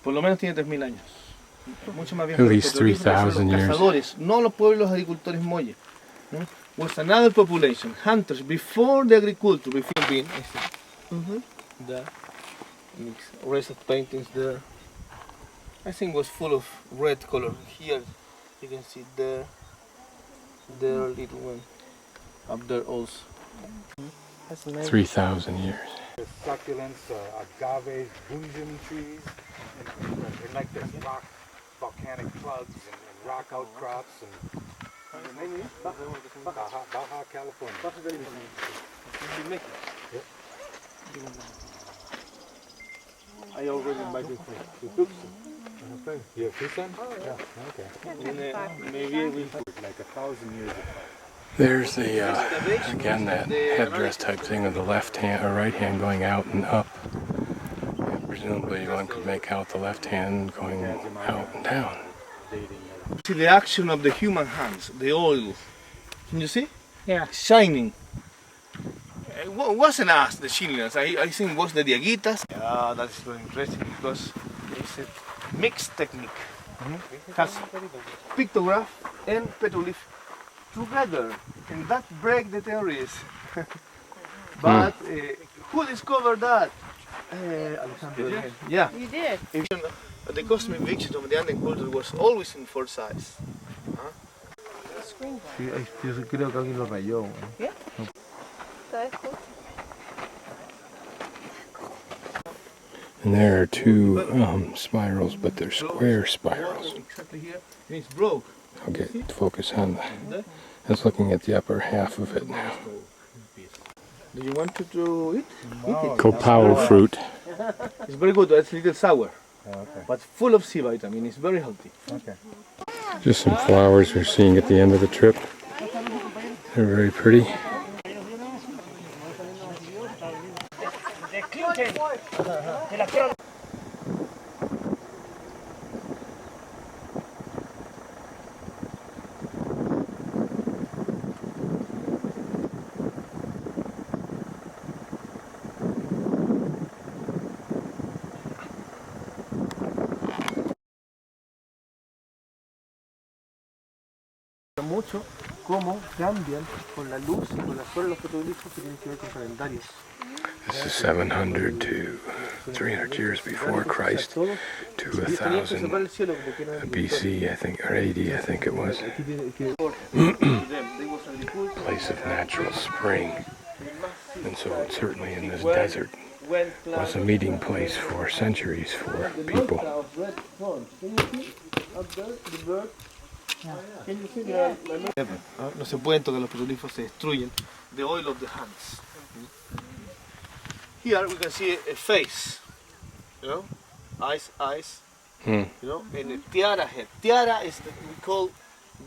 Por lo menos tiene 3.000 años. Mucho más bien. At least 3,000 years. Cazadores, no los pueblos agricultores molle. Was another population, hunters, before the agriculture, before being. The rest of paintings there. I think was full of red color. Here you can see there little one. Up there also. 3,000 years. The succulents, agaves, bunjum trees, and like there's rock, volcanic plugs and rock outcrops and Baja California. Yep. I already invited to Tucson. You have Tucson? Yeah. Okay. Maybe we like 1,000 years ago. There's the, again, that headdress type thing with the left hand or right hand going out and up. And presumably one could make out the left hand going out and down. see the action of the human hands, the oil. Can you see? Yeah. Shining. It wasn't us, the Chileans. I think it was the Diaguitas. Yeah, that's very interesting because it's a mixed technique. Has pictograph and petroglyph together, and that break the theories. But who discovered that? Alexander. Yeah. You did. The cosmic vision of the Andean culture was always in 4 sides. Sí, yo creo que alguien lo rayó. Yeah. That's cool. And there are 2 spirals, but they're square spirals. Exactly here, and it's broke. I'll get focus on the. I was looking at the upper half of it now. Do you want to eat? Eat it. Copao fruit. It's very good. It's a little sour, Okay. but full of C vitamin. It's very healthy. Okay. Just some flowers we're seeing at the end of the trip. They're very pretty. Mucho cómo cambian con la luz y con las horas los petroglifos que tienen que ver con calendarios. This is 700 to 300 years before Christ to 1,000 BC, I think, or 80, I think it was. Place of natural spring. And so it certainly in this desert was a meeting place for centuries for people. No se pueden tocar los petroglifos, se destruyen. The oil of the hands. Here we can see a face, you know, eyes, you know, and a tiara head. Tiara is we call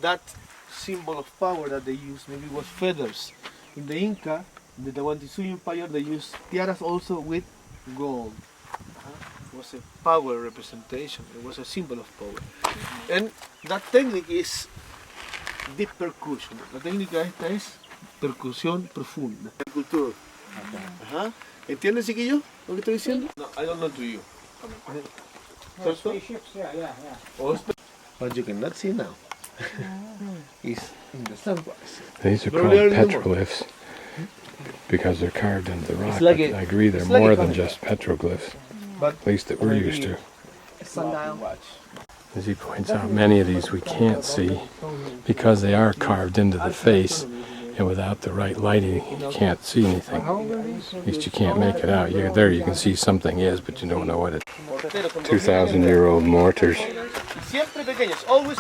that symbol of power that they use. Maybe it was feathers. In the Inca, the Tahuantinsuyo Empire, they used tiaras also with gold. It was a power representation. It was a symbol of power. And that technique is deep percussion. La técnica esta es percusión profunda. Cultura. Ajá. ¿Entienden, chiquillos, lo que estoy diciendo? No, I don't know to you. But you cannot see now. It's in the sunrise. These are called petroglyphs because they're carved into the rock. Like but I agree, they're more than just petroglyphs, at least that we're used to. Sundial. As he points out, many of these we can't see because they are carved into the face, and without the right lighting you can't see anything. At least you can't make it out. There you can see something is, but you don't know what it is. 2,000-year-old mortars. Siempre pequeños, always.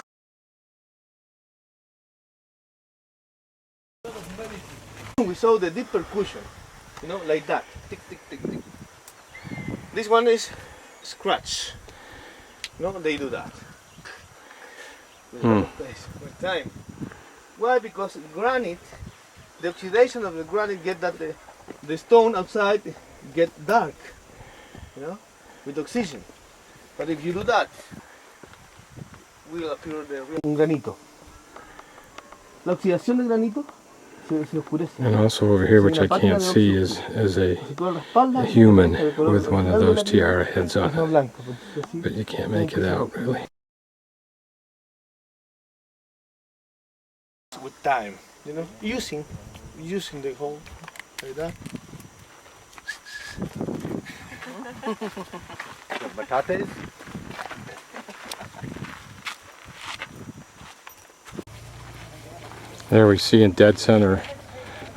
We saw the deep percussion, you know, like that. Tick, tick, tick, tick. This one is scratch. No, they do that. With time. Why? Because granite, the oxidation of the granite get that the stone outside get dark, you know, with oxygen. But if you do that, will appear the real granito. La oxidación del granito And also over here, which I can't see, is a human with one of those tiara heads on it. But you can't make it out, really. With time, you know, using the hole like that. The batates. There we see in dead center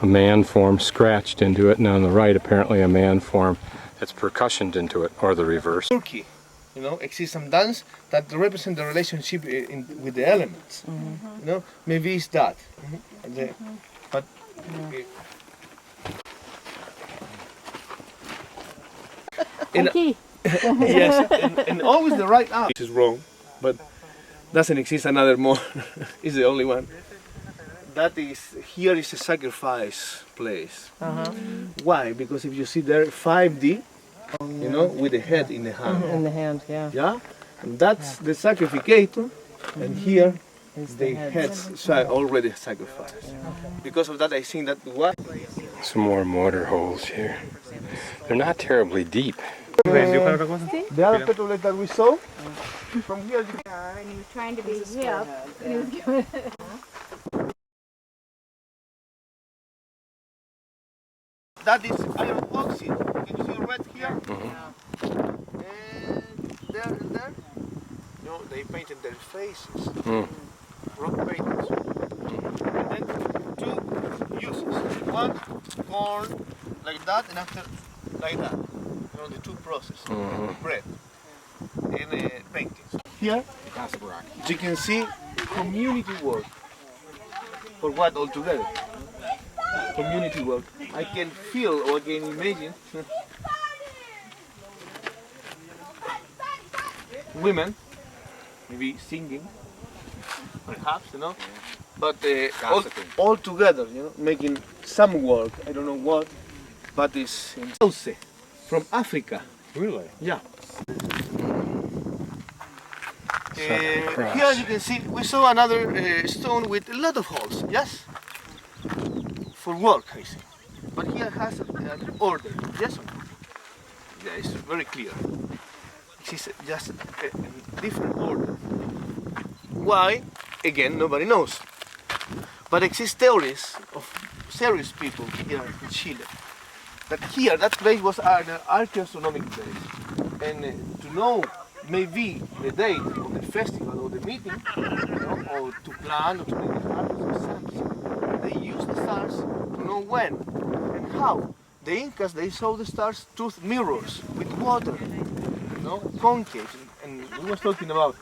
a man form scratched into it, and on the right apparently a man form that's percussioned into it, or the reverse. Turkey, you know, exists some dance that represent the relationship with the elements. You know, maybe it's that. But yes, and always the right arm is wrong, but doesn't exist another more. It's the only one. That is, here is a sacrifice place. Why? Because if you see there 5D, you know, with the head in the hand. In the hand, yeah. Yeah? And that's the sacrificator, and here the heads are already sacrificed. Because of that, I think that what? Some more mortar holes here. They're not terribly deep. The other petroglyph that we saw, from here you And he was trying to be hip. that is iron oxide. Can you see red here? And there. You know, they painted their faces. Rock paintings. And then two uses. One, corn, like that, and after, like that. You know, the two processes. Bread and paintings. Here, you can see community work. For what altogether? Community work. I can feel or I can imagine women, maybe singing, perhaps, you know, but all together, you know, making some work. I don't know what, but it's in Sauce, from Africa. Really? Yeah. Here you can see, we saw another stone with a lot of holes, yes? For work, I see. But here has an order, yes or no? Yeah, it's very clear. It is just a different order. Why? Again, nobody knows. But exist theories of serious people here in Chile. That here, that place was an archaeoastronomic place. And to know maybe the date of the festival or the meeting, you know, or to plan or to make the harvest or something, they use the stars to know when and how. The Incas, they saw the stars through mirrors with water, you know, concave, and we were talking about.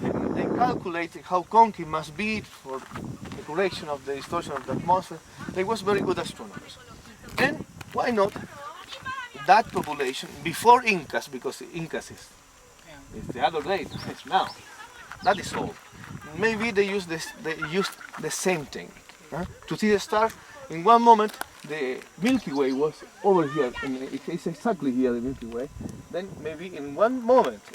And they calculated how concave must be for the correction of the distortion of the atmosphere. They was very good astronomers. And why not that population before Incas, because the Incas is the other day, it's now. That is all. Maybe they used the same thing. To see the star, in one moment the Milky Way was over here, and it's exactly here, the Milky Way. Then maybe in one moment